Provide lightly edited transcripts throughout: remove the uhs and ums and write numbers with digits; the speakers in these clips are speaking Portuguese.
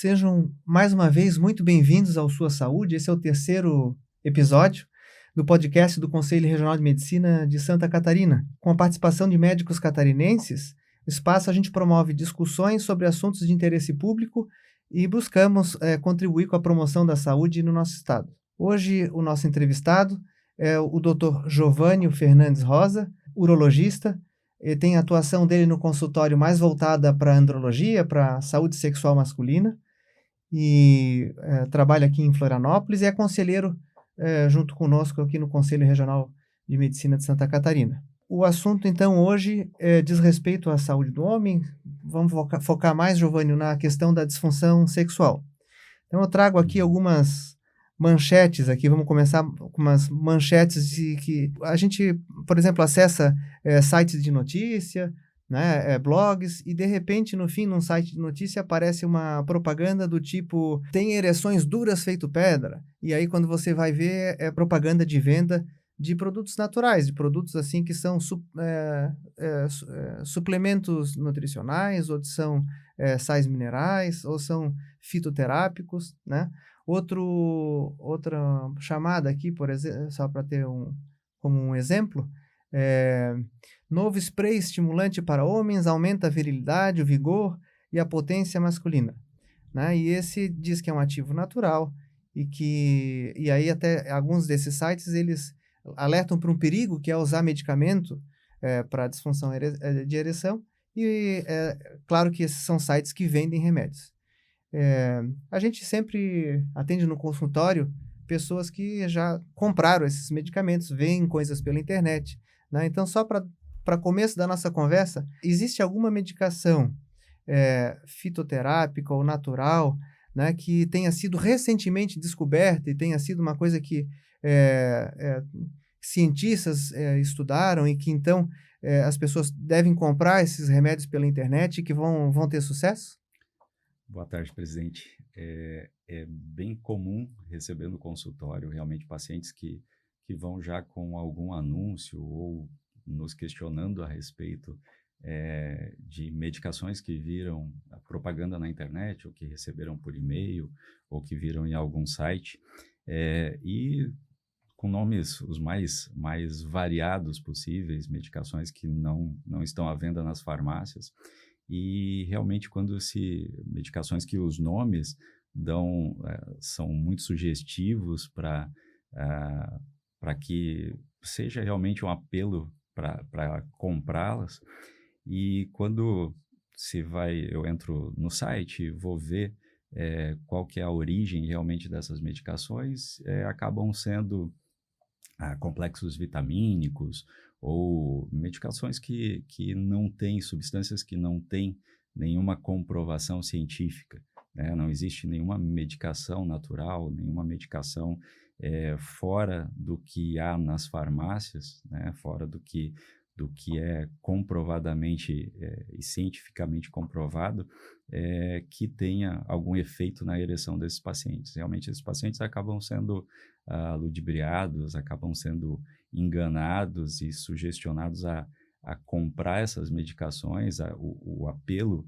Sejam mais uma vez muito bem-vindos ao Sua Saúde. Esse é o terceiro episódio do podcast do Conselho Regional de Medicina de Santa Catarina. Com a participação de médicos catarinenses, no espaço a gente promove discussões sobre assuntos de interesse público e buscamos contribuir com a promoção da saúde no nosso estado. Hoje o nosso entrevistado é o Dr. Jovânio Fernandes Rosa, urologista. Tem a atuação dele no consultório mais voltada para andrologia, para saúde sexual masculina, e trabalha aqui em Florianópolis e é conselheiro junto conosco aqui no Conselho Regional de Medicina de Santa Catarina. O assunto, então, hoje diz respeito à saúde do homem. Vamos focar mais, Jovânio, na questão da disfunção sexual. Então, eu trago aqui algumas manchetes aqui. Vamos começar com umas manchetes de que a gente, por exemplo, acessa sites de notícia, né, blogs, e de repente, no fim, num site de notícia aparece uma propaganda do tipo: tem ereções duras feito pedra. E aí, quando você vai ver, é propaganda de venda de produtos naturais, de produtos assim que são suplementos nutricionais, ou são sais minerais, ou são fitoterápicos, né? Outra chamada aqui, por exemplo, só para ter como um exemplo, novo spray estimulante para homens aumenta a virilidade, o vigor e a potência masculina, né? E esse diz que é um ativo natural e aí até alguns desses sites eles alertam para um perigo que é usar medicamento para disfunção de ereção e claro que esses são sites que vendem remédios. A gente sempre atende no consultório pessoas que já compraram esses medicamentos, veem coisas pela internet, né? Então, só para começo da nossa conversa, existe alguma medicação fitoterápica ou natural, né, que tenha sido recentemente descoberta e tenha sido uma coisa que cientistas estudaram e que então as pessoas devem comprar esses remédios pela internet e que vão ter sucesso? Boa tarde, presidente. É bem comum receber no consultório realmente pacientes que vão já com algum anúncio ou nos questionando a respeito de medicações que viram a propaganda na internet ou que receberam por e-mail ou que viram em algum site e com nomes os mais variados possíveis, medicações que não estão à venda nas farmácias. E realmente medicações que os nomes dão são muito sugestivos para que seja realmente um apelo para comprá-las. E quando eu entro no site, vou ver qual que é a origem realmente dessas medicações, acabam sendo complexos vitamínicos ou medicações que não têm, substâncias que não têm nenhuma comprovação científica, né? Não existe nenhuma medicação natural, nenhuma medicação fora do que há nas farmácias, né? Fora do que é comprovadamente e cientificamente comprovado, que tenha algum efeito na ereção desses pacientes. Realmente, esses pacientes acabam sendo ludibriados, acabam sendo enganados e sugestionados a comprar essas medicações. O apelo,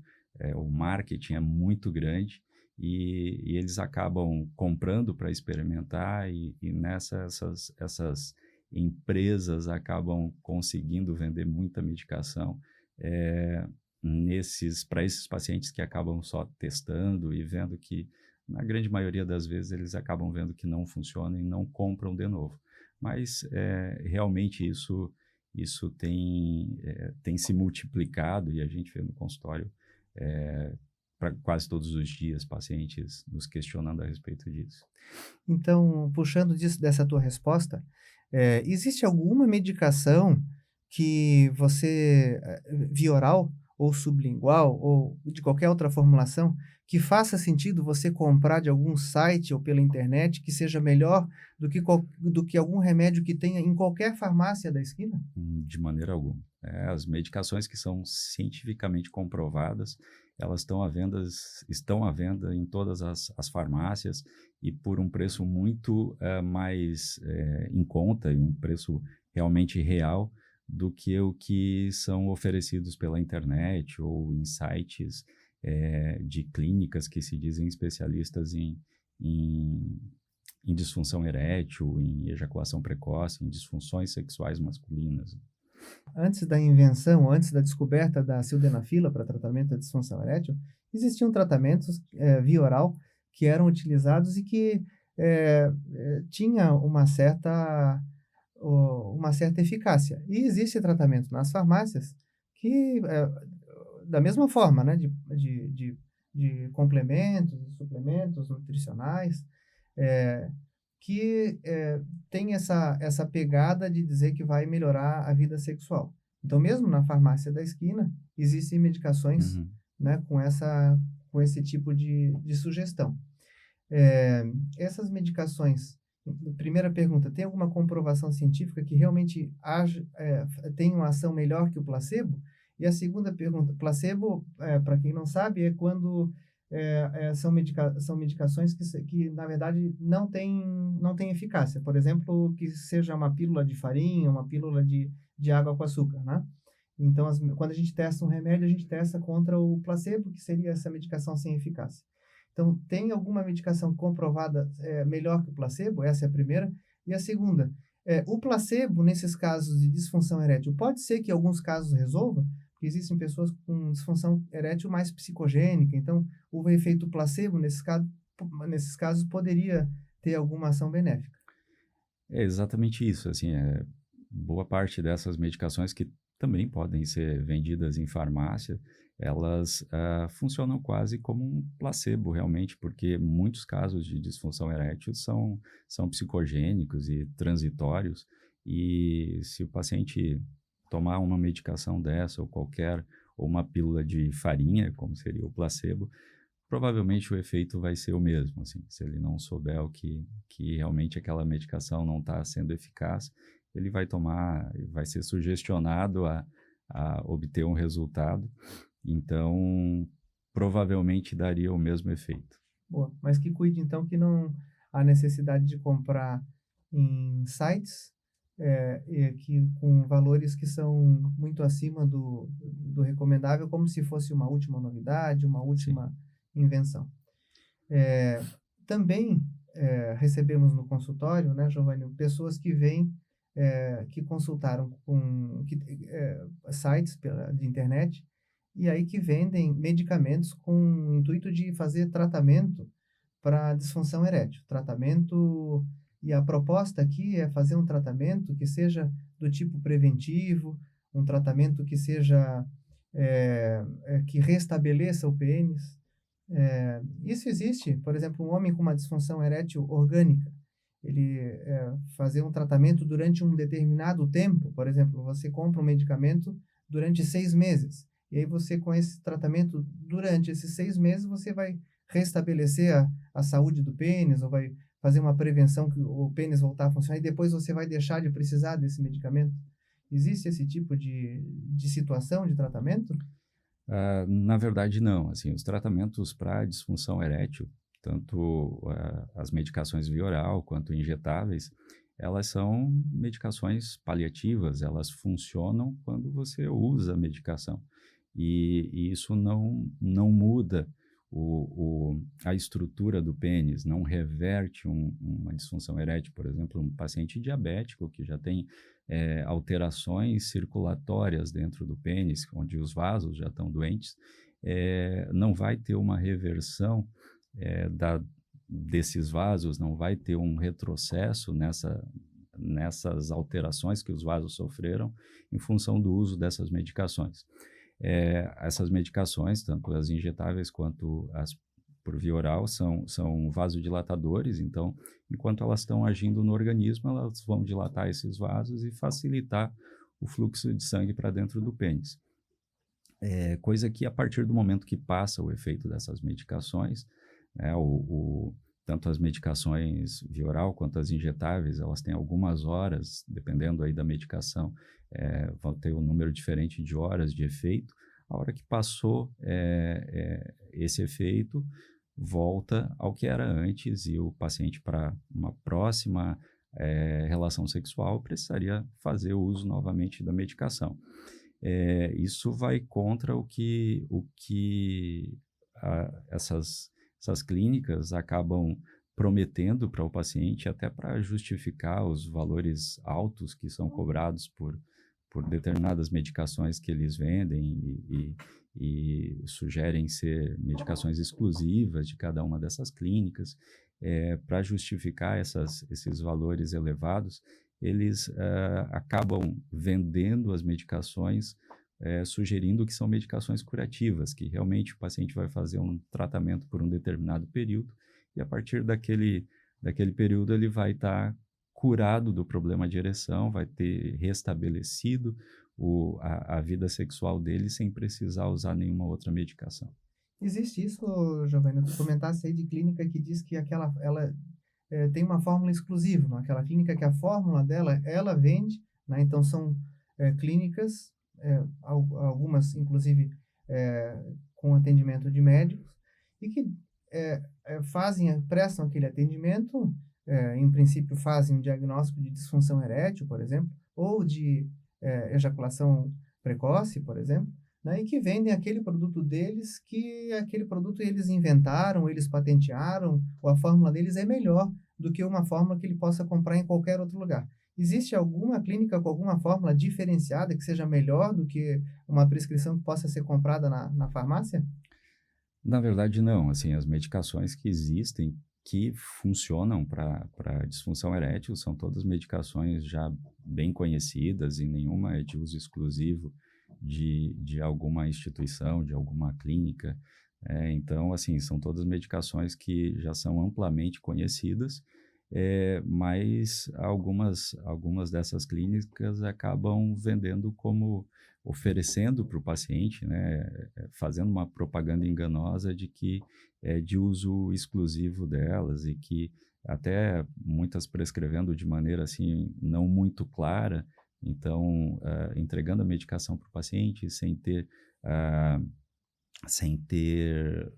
o marketing é muito grande e eles acabam comprando para experimentar e essas empresas acabam conseguindo vender muita medicação para esses pacientes que acabam só testando e vendo que, na grande maioria das vezes, eles acabam vendo que não funciona e não compram de novo. Mas realmente isso tem se multiplicado e a gente vê no consultório para quase todos os dias pacientes nos questionando a respeito disso. Então, puxando dessa tua resposta, existe alguma medicação que você, via oral ou sublingual ou de qualquer outra formulação, que faça sentido você comprar de algum site ou pela internet que seja melhor do que algum remédio que tenha em qualquer farmácia da esquina? De maneira alguma. As medicações que são cientificamente comprovadas, elas estão à venda em todas as farmácias e por um preço muito mais em conta e um preço realmente real do que o que são oferecidos pela internet ou em sites de clínicas que se dizem especialistas em, em disfunção erétil, em ejaculação precoce, em disfunções sexuais masculinas. Antes da invenção, antes da descoberta da sildenafila para tratamento da disfunção erétil, existiam tratamentos via oral que eram utilizados e que tinha uma certa eficácia. E existe tratamento nas farmácias que, da mesma forma, né, de complementos, suplementos nutricionais, que tem essa pegada de dizer que vai melhorar a vida sexual. Então, mesmo na farmácia da esquina, existem medicações, Uhum. né, com esse tipo de sugestão. Essas medicações, primeira pergunta, tem alguma comprovação científica que realmente tem uma ação melhor que o placebo? E a segunda pergunta, placebo, para quem não sabe, é quando são medicações que, na verdade, não têm eficácia. Por exemplo, que seja uma pílula de farinha, uma pílula de água com açúcar, né? Então, quando a gente testa um remédio, a gente testa contra o placebo, que seria essa medicação sem eficácia. Então, tem alguma medicação comprovada melhor que o placebo? Essa é a primeira. E a segunda, o placebo, nesses casos de disfunção erétil, pode ser que em alguns casos resolva, porque existem pessoas com disfunção erétil mais psicogênica, então o efeito placebo, nesses casos, poderia ter alguma ação benéfica. É exatamente isso, assim, boa parte dessas medicações que também podem ser vendidas em farmácia, elas funcionam quase como um placebo, realmente, porque muitos casos de disfunção erétil são psicogênicos e transitórios, e se o paciente tomar uma medicação dessa ou uma pílula de farinha, como seria o placebo, provavelmente o efeito vai ser o mesmo, assim, se ele não souber que realmente aquela medicação não está sendo eficaz, ele vai tomar, vai ser sugestionado a obter um resultado, então provavelmente daria o mesmo efeito. Boa, mas que cuide então que não há necessidade de comprar em sites que com valores que são muito acima do recomendável, como se fosse uma última novidade, uma Sim. última invenção. Também recebemos no consultório, né, Giovanni, pessoas que vêm, que consultaram sites de internet, e aí que vendem medicamentos com o intuito de fazer tratamento para disfunção erétil. Tratamento, e a proposta aqui é fazer um tratamento que seja do tipo preventivo, um tratamento que seja, que restabeleça o pênis. Isso existe, por exemplo, um homem com uma disfunção erétil orgânica, ele fazer um tratamento durante um determinado tempo, por exemplo, você compra um medicamento durante 6 meses, e aí você, com esse tratamento, durante esses 6 meses, você vai restabelecer a saúde do pênis, ou vai fazer uma prevenção que o pênis voltar a funcionar, e depois você vai deixar de precisar desse medicamento. Existe esse tipo de situação de tratamento? Na verdade, não. Assim, os tratamentos para disfunção erétil, tanto as medicações via oral quanto injetáveis, elas são medicações paliativas, elas funcionam quando você usa a medicação. E isso não muda a estrutura do pênis, não reverte uma disfunção erétil. Por exemplo, um paciente diabético que já tem alterações circulatórias dentro do pênis, onde os vasos já estão doentes, não vai ter uma reversão desses vasos, não vai ter um retrocesso nessas alterações que os vasos sofreram em função do uso dessas medicações. Essas medicações, tanto as injetáveis quanto as por via oral, são vasodilatadores, então, enquanto elas estão agindo no organismo, elas vão dilatar esses vasos e facilitar o fluxo de sangue para dentro do pênis. Coisa que, a partir do momento que passa o efeito dessas medicações, né, tanto as medicações via oral quanto as injetáveis, elas têm algumas horas, dependendo aí da medicação, vão ter um número diferente de horas de efeito. A hora que passou esse efeito, volta ao que era antes, e o paciente, para uma próxima relação sexual, precisaria fazer o uso novamente da medicação. Isso vai contra o que essas clínicas acabam prometendo para o paciente, até para justificar os valores altos que são cobrados por determinadas medicações que eles vendem e sugerem ser medicações exclusivas de cada uma dessas clínicas. Para justificar esses valores elevados, eles acabam vendendo as medicações, sugerindo que são medicações curativas, que realmente o paciente vai fazer um tratamento por um determinado período, e a partir daquele período ele vai estar curado do problema de ereção, vai ter restabelecido a vida sexual dele sem precisar usar nenhuma outra medicação. Existe isso, Giovanna, tu comentasse aí de clínica que diz que ela tem uma fórmula exclusiva, não? Aquela clínica que a fórmula dela, ela vende, né? Então são clínicas, algumas inclusive com atendimento de médicos, e que prestam aquele atendimento, em princípio fazem um diagnóstico de disfunção erétil, por exemplo, ou de ejaculação precoce, por exemplo, né, e que vendem aquele produto deles, que aquele produto eles inventaram, eles patentearam, ou a fórmula deles é melhor do que uma fórmula que ele possa comprar em qualquer outro lugar. Existe alguma clínica com alguma fórmula diferenciada que seja melhor do que uma prescrição que possa ser comprada na farmácia? Na verdade, não. Assim, as medicações que existem, que funcionam para disfunção erétil, são todas medicações já bem conhecidas e nenhuma é de uso exclusivo de alguma instituição, de alguma clínica. Então, assim, são todas medicações que já são amplamente conhecidas, mas algumas dessas clínicas acabam vendendo como oferecendo para o paciente, né, fazendo uma propaganda enganosa de que é de uso exclusivo delas e que até muitas prescrevendo de maneira assim não muito clara, então entregando a medicação para o paciente ah, sem ter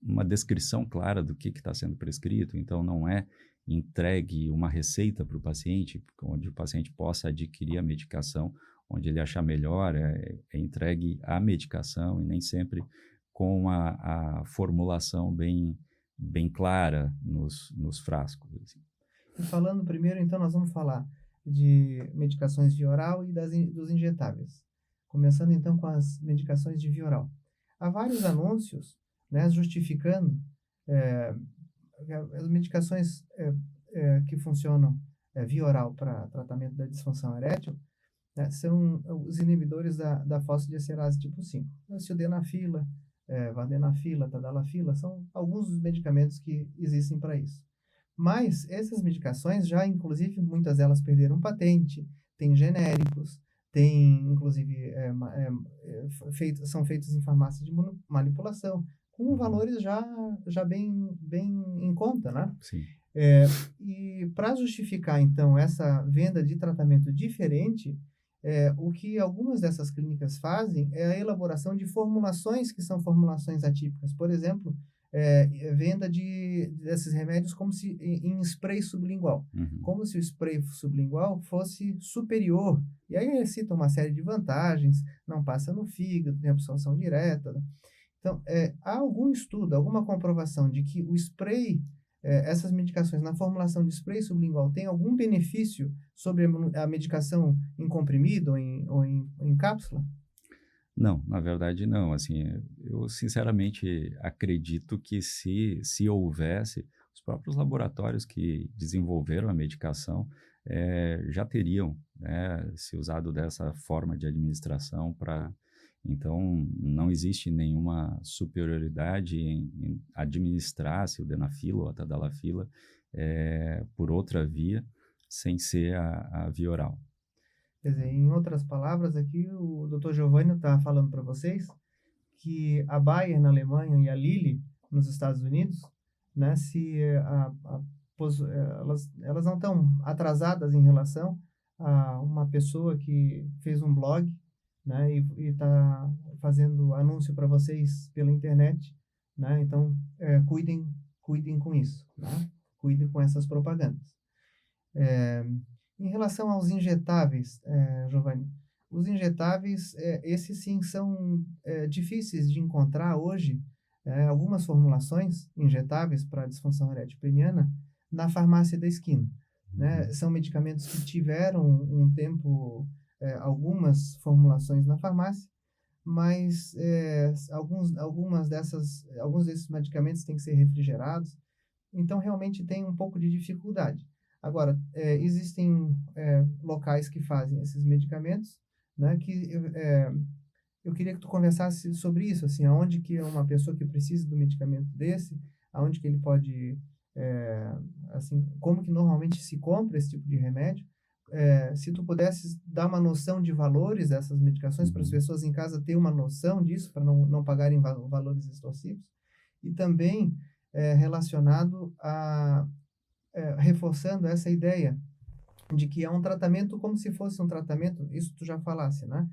uma descrição clara do que está sendo prescrito, então não é entregue uma receita para o paciente, onde o paciente possa adquirir a medicação onde ele achar melhor, é entregue a medicação e nem sempre com a formulação bem clara nos frascos. Assim. E falando primeiro, então, nós vamos falar de medicações via oral e dos injetáveis. Começando, então, com as medicações de via oral. Há vários anúncios, né, justificando as medicações que funcionam via oral para tratamento da disfunção erétil, né, são os inibidores da fosfodiesterase tipo 5. O sildenafila, vardenafila, tadalafila, são alguns dos medicamentos que existem para isso. Mas essas medicações já, inclusive, muitas delas perderam patente, tem genéricos, tem, inclusive, são feitos em farmácias de manipulação, com valores já bem em conta, né? Sim. E para justificar, então, essa venda de tratamento diferente, o que algumas dessas clínicas fazem é a elaboração de formulações que são formulações atípicas. Por exemplo, venda desses remédios como se em spray sublingual, como se o spray sublingual fosse superior. E aí cita uma série de vantagens, não passa no fígado, tem absorção direta. Então, há algum estudo, alguma comprovação de que o spray, essas medicações na formulação de spray sublingual tem algum benefício sobre a medicação em comprimido ou em cápsula? Não, na verdade não. Assim, eu sinceramente acredito que se houvesse, os próprios laboratórios que desenvolveram a medicação já teriam, né, se usado dessa forma de administração para... Então, não existe nenhuma superioridade em administrar o sildenafila ou a tadalafila por outra via, sem ser a via oral. Quer dizer, em outras palavras, aqui o Dr. Giovanni está falando para vocês que a Bayer na Alemanha e a Lilly nos Estados Unidos, né, elas não estão atrasadas em relação a uma pessoa que fez um blog, né, e está fazendo anúncio para vocês pela internet, né? Então cuidem com isso, né? Cuidem com essas propagandas. Em relação aos injetáveis, Giovanni, os injetáveis, esses sim são difíceis de encontrar hoje algumas formulações injetáveis para disfunção erétil peniana na farmácia da esquina, né? Uhum. São medicamentos que tiveram um tempo, algumas formulações na farmácia, mas alguns desses medicamentos têm que ser refrigerados, então realmente tem um pouco de dificuldade. Agora, existem locais que fazem esses medicamentos, né, que eu queria que tu conversasse sobre isso, assim, aonde que uma pessoa que precisa do medicamento desse, aonde que ele pode, assim, como que normalmente se compra esse tipo de remédio, se tu pudesses dar uma noção de valores dessas medicações para as Uhum. pessoas em casa ter uma noção disso, para não pagarem valores extorsivos, e também relacionado a, reforçando essa ideia de que é um tratamento como se fosse um tratamento, isso tu já falasse, né?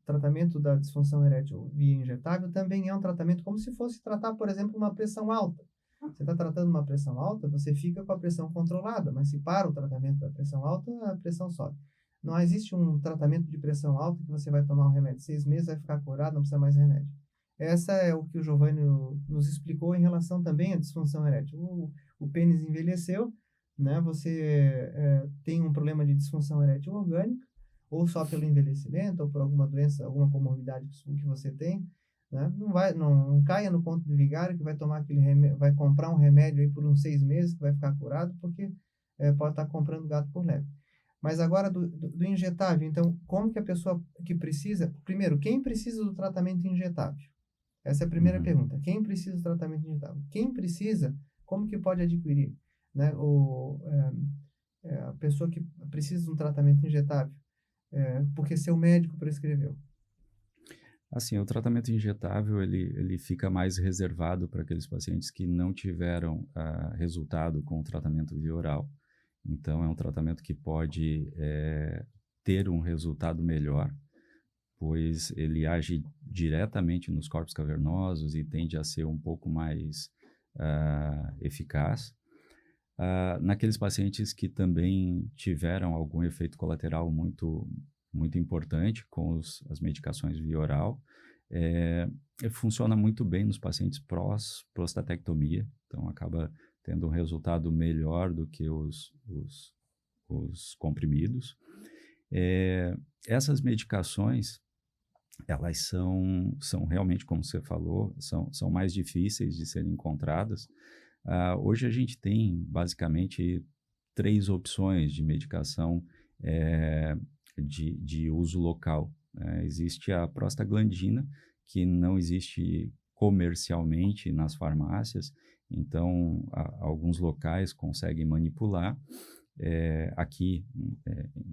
Tratamento da disfunção erétil via injetável também é um tratamento como se fosse tratar, por exemplo, uma pressão alta. Você está tratando uma pressão alta, você fica com a pressão controlada, mas se para o tratamento da pressão alta, a pressão sobe. Não existe um tratamento de pressão alta que você vai tomar um remédio 6 meses, vai ficar curado, não precisa mais remédio. Essa é o que o Giovanni nos explicou em relação também à disfunção erétil. O pênis envelheceu, né? Você tem um problema de disfunção erétil orgânica, ou só pelo envelhecimento, ou por alguma doença, alguma comorbidade que você tem, né? Não caia no conto do vigário que vai tomar aquele remédio, vai comprar um remédio aí por uns 6 meses que vai ficar curado, porque pode estar comprando gato por lebre. Mas agora do injetável, então, como que a pessoa que precisa, primeiro, quem precisa do tratamento injetável? Essa é a primeira Uhum. pergunta. Quem precisa do tratamento injetável? Quem precisa, como que pode adquirir? Né? A pessoa que precisa de um tratamento injetável, porque seu médico prescreveu. Assim, o tratamento injetável, ele fica mais reservado para aqueles pacientes que não tiveram resultado com o tratamento via oral. Então, é um tratamento que pode ter um resultado melhor, pois ele age diretamente nos corpos cavernosos e tende a ser um pouco mais eficaz. Naqueles pacientes que também tiveram algum efeito colateral muito, muito importante com as medicações via oral, funciona muito bem nos pacientes pós-prostatectomia, então acaba tendo um resultado melhor do que os comprimidos. Essas medicações, elas são realmente, como você falou, são mais difíceis de serem encontradas. Hoje a gente tem basicamente 3 opções de medicação de uso local, né? Existe a prostaglandina, que não existe comercialmente nas farmácias, então alguns locais conseguem manipular. Aqui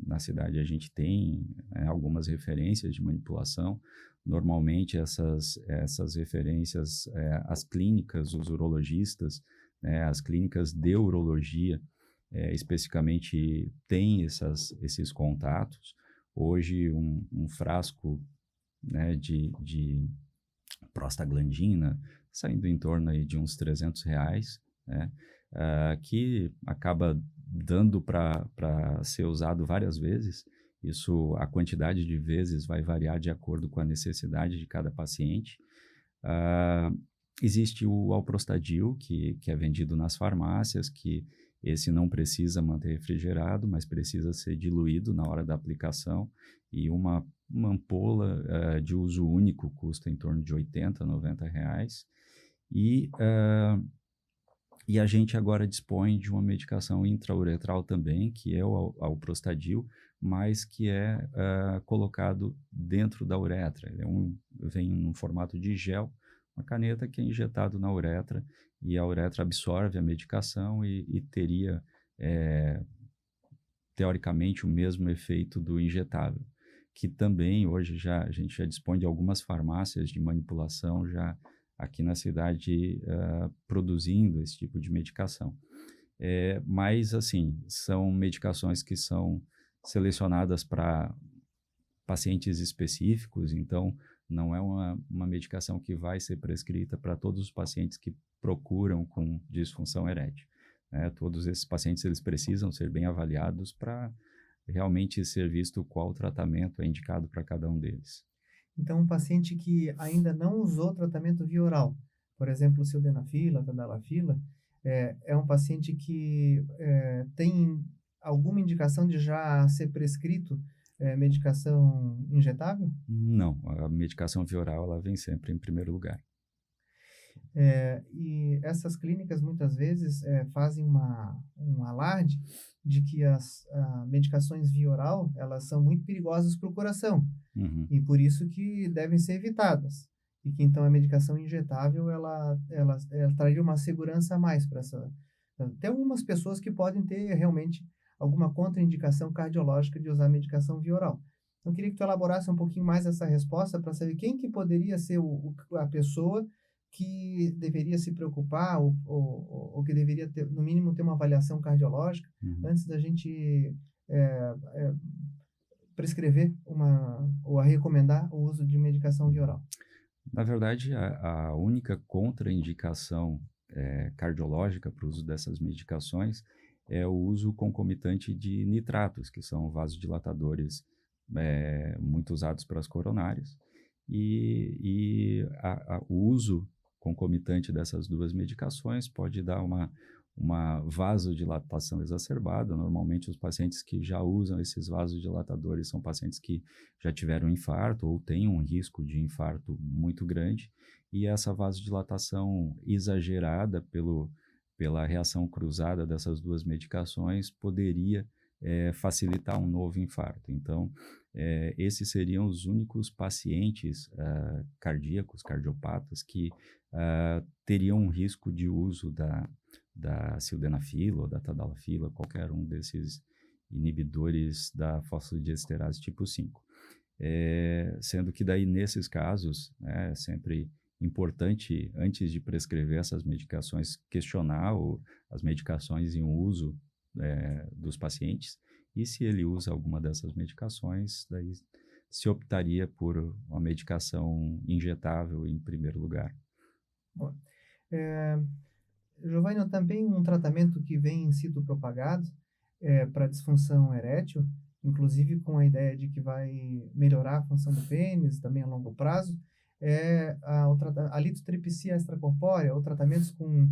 na cidade a gente tem algumas referências de manipulação. Normalmente essas referências, as clínicas, os urologistas, as clínicas de urologia, especificamente têm esses contatos. Hoje um frasco, né, de prostaglandina saindo em torno aí de uns R$ 300, né, que acaba dando para ser usado várias vezes. Isso, a quantidade de vezes vai variar de acordo com a necessidade de cada paciente. Ah, Existe o Alprostadil, que é vendido nas farmácias, que esse não precisa manter refrigerado, mas precisa ser diluído na hora da aplicação, e uma ampola de uso único custa em torno de R$ 80, R$ 90. E e a gente agora dispõe de uma medicação intrauretral também, que é o Alprostadil, mas que é colocado dentro da uretra. Vem num formato de gel, uma caneta que é injetado na uretra, e a uretra absorve a medicação e teria, teoricamente, o mesmo efeito do injetável, que também hoje a gente já dispõe de algumas farmácias de manipulação já aqui na cidade produzindo esse tipo de medicação. Mas, assim, são medicações que são selecionadas para pacientes específicos, então não é uma medicação que vai ser prescrita para todos os pacientes que procuram com disfunção erétil, né? Todos esses pacientes, eles precisam ser bem avaliados para realmente ser visto qual tratamento é indicado para cada um deles. Então, um paciente que ainda não usou tratamento via oral, Por exemplo, o sildenafila, tadalafila, é um paciente que tem alguma indicação de já ser prescrito medicação injetável? Não, a medicação via oral ela vem sempre em primeiro lugar. E essas clínicas muitas vezes fazem um alarde de que as medicações via oral elas são muito perigosas para o coração Uhum. e por isso que devem ser evitadas. E que então a medicação injetável ela traria uma segurança a mais para essa. Tem algumas pessoas que podem ter realmente alguma contraindicação cardiológica de usar medicação via oral. Então, eu queria que tu elaborasse um pouquinho mais essa resposta para saber quem que poderia ser a pessoa que deveria se preocupar ou que deveria ter, no mínimo, ter uma avaliação cardiológica Uhum. antes da gente prescrever ou a recomendar o uso de medicação via oral. Na verdade, a única contraindicação cardiológica para o uso dessas medicações é o uso concomitante de nitratos, que são vasodilatadores muito usados para as coronárias. O uso concomitante dessas duas medicações pode dar uma vasodilatação exacerbada. Normalmente, os pacientes que já usam esses vasodilatadores são pacientes que já tiveram infarto ou têm um risco de infarto muito grande, e essa vasodilatação exagerada pela reação cruzada dessas duas medicações poderia facilitar um novo infarto. Então, esses seriam os únicos pacientes cardíacos, cardiopatas, que teriam um risco de uso da sildenafila ou da tadalafila, qualquer um desses inibidores da fosfodiesterase tipo 5. Sendo que daí, nesses casos, é sempre importante, antes de prescrever essas medicações, questionar as medicações em uso dos pacientes, e se ele usa alguma dessas medicações, daí se optaria por uma medicação injetável em primeiro lugar. Bom, Giovanni, também um tratamento que vem sido propagado para disfunção erétil, inclusive com a ideia de que vai melhorar a função do pênis também a longo prazo, é a litotripsia extracorpórea, ou tratamentos com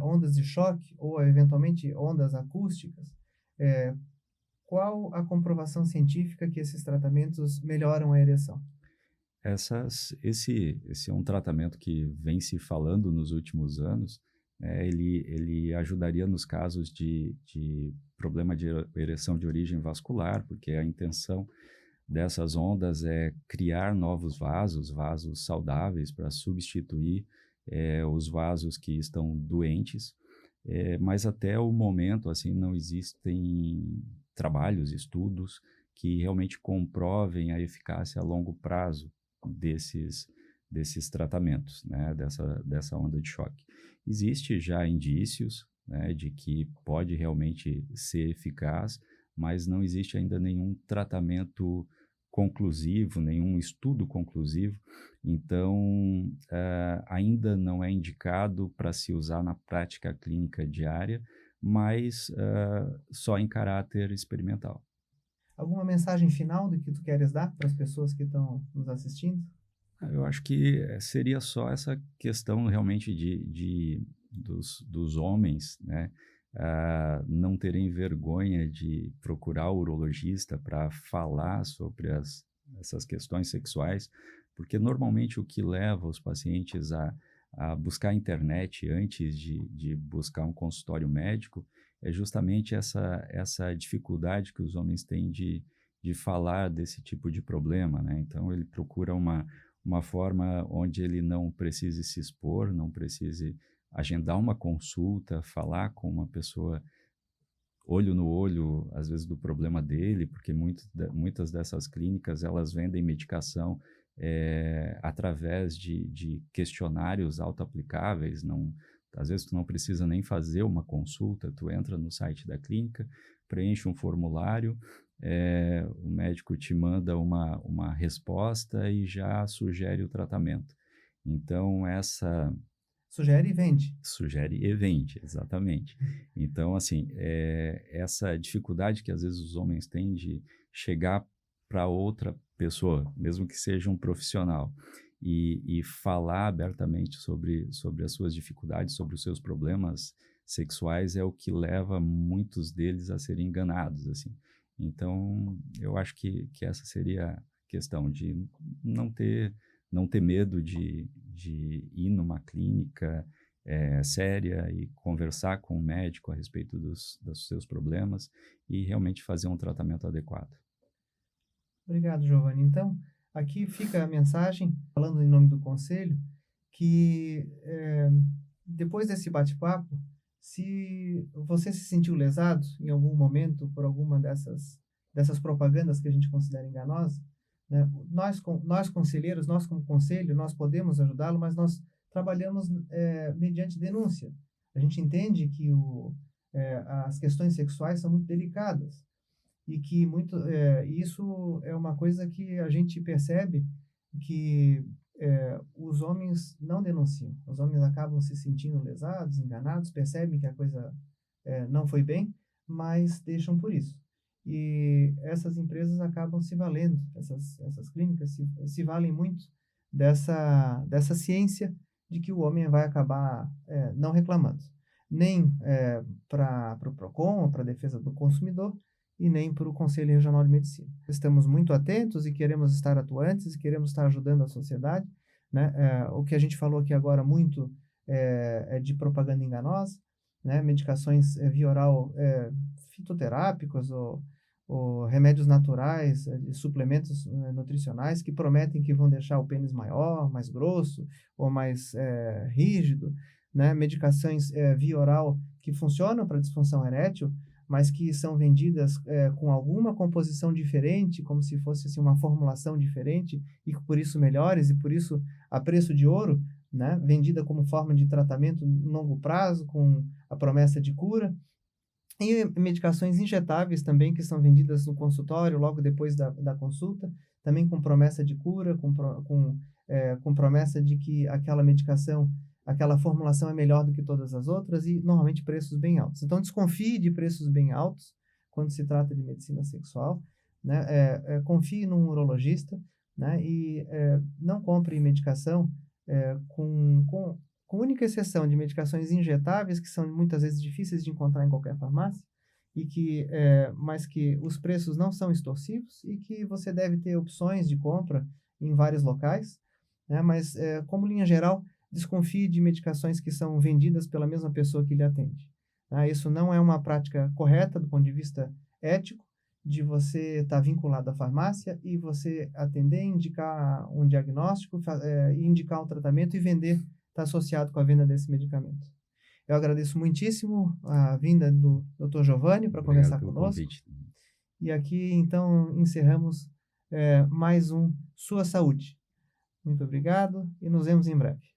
ondas de choque ou eventualmente ondas acústicas. Qual a comprovação científica que esses tratamentos melhoram a ereção? Esse é um tratamento que vem se falando nos últimos anos. Ele ajudaria nos casos de problema de ereção de origem vascular, porque a intenção dessas ondas é criar novos vasos saudáveis para substituir os vasos que estão doentes. Mas até o momento, assim, não existem trabalhos, estudos que realmente comprovem a eficácia a longo prazo desses tratamentos, né, dessa onda de choque. Existe já indícios, né, de que pode realmente ser eficaz, mas não existe ainda nenhum tratamento conclusivo, nenhum estudo conclusivo. Então, ainda não é indicado para se usar na prática clínica diária, mas só em caráter experimental. Alguma mensagem final do que tu queres dar para as pessoas que estão nos assistindo? Eu acho que seria só essa questão realmente dos homens, né, não terem vergonha de procurar o urologista para falar sobre essas questões sexuais, porque normalmente o que leva os pacientes a buscar a internet antes de buscar um consultório médico é justamente essa dificuldade que os homens têm de falar desse tipo de problema, né? Então, ele procura uma forma onde ele não precise se expor, não precise agendar uma consulta, falar com uma pessoa olho no olho, às vezes, do problema dele, porque muitas dessas clínicas, elas vendem medicação através de questionários auto-aplicáveis. Às vezes tu não precisa nem fazer uma consulta, tu entra no site da clínica, preenche um formulário, o médico te manda uma resposta e já sugere o tratamento. Então, Sugere e vende. Sugere e vende, exatamente. Então, assim, essa dificuldade que às vezes os homens têm de chegar para outra pessoa, mesmo que seja um profissional, e falar abertamente sobre as suas dificuldades, sobre os seus problemas sexuais é o que leva muitos deles a serem enganados, assim. Então, eu acho que essa seria a questão de não ter, não ter medo de ir numa clínica séria e conversar com o médico a respeito dos seus problemas e realmente fazer um tratamento adequado. Obrigado, Giovanni. Então, aqui fica a mensagem, falando em nome do conselho, que depois desse bate-papo, se você se sentiu lesado em algum momento por alguma dessas propagandas que a gente considera enganosas, né, nós conselheiros, nós como conselho, nós podemos ajudá-lo, mas nós trabalhamos mediante denúncia. A gente entende que as questões sexuais são muito delicadas e que isso é uma coisa que a gente percebe que os homens não denunciam. Os homens acabam se sentindo lesados, enganados, percebem que a coisa não foi bem, mas deixam por isso. E essas empresas acabam se valendo, essas clínicas se valem muito dessa ciência de que o homem vai acabar não reclamando, nem para o PROCON, para a defesa do consumidor, e nem para o Conselho Regional de Medicina. Estamos muito atentos e queremos estar atuantes e queremos estar ajudando a sociedade, né? O que a gente falou aqui agora muito é de propaganda enganosa, né? Medicações via oral fitoterápicos ou remédios naturais, suplementos nutricionais que prometem que vão deixar o pênis maior, mais grosso ou mais rígido, né? Medicações via oral que funcionam para disfunção erétil, mas que são vendidas com alguma composição diferente, como se fosse assim, uma formulação diferente, e por isso melhores, e por isso a preço de ouro, né? Vendida como forma de tratamento em longo prazo, com a promessa de cura. E medicações injetáveis também, que são vendidas no consultório, logo depois da consulta, também com promessa de cura, com promessa de que aquela medicação, aquela formulação é melhor do que todas as outras e normalmente preços bem altos. Então desconfie de preços bem altos quando se trata de medicina sexual, né? Confie num urologista, né? E não compre medicação com única exceção de medicações injetáveis, que são muitas vezes difíceis de encontrar em qualquer farmácia, mas que os preços não são extorsivos e que você deve ter opções de compra em vários locais, né? Mas como linha geral, desconfie de medicações que são vendidas pela mesma pessoa que lhe atende. Isso não é uma prática correta do ponto de vista ético, de você estar vinculado à farmácia e você atender, indicar um diagnóstico, indicar um tratamento e vender, está associado com a venda desse medicamento. Eu agradeço muitíssimo a vinda do Dr. Giovanni para conversar conosco. Convite. E aqui, então, encerramos mais um Sua Saúde. Muito obrigado e nos vemos em breve.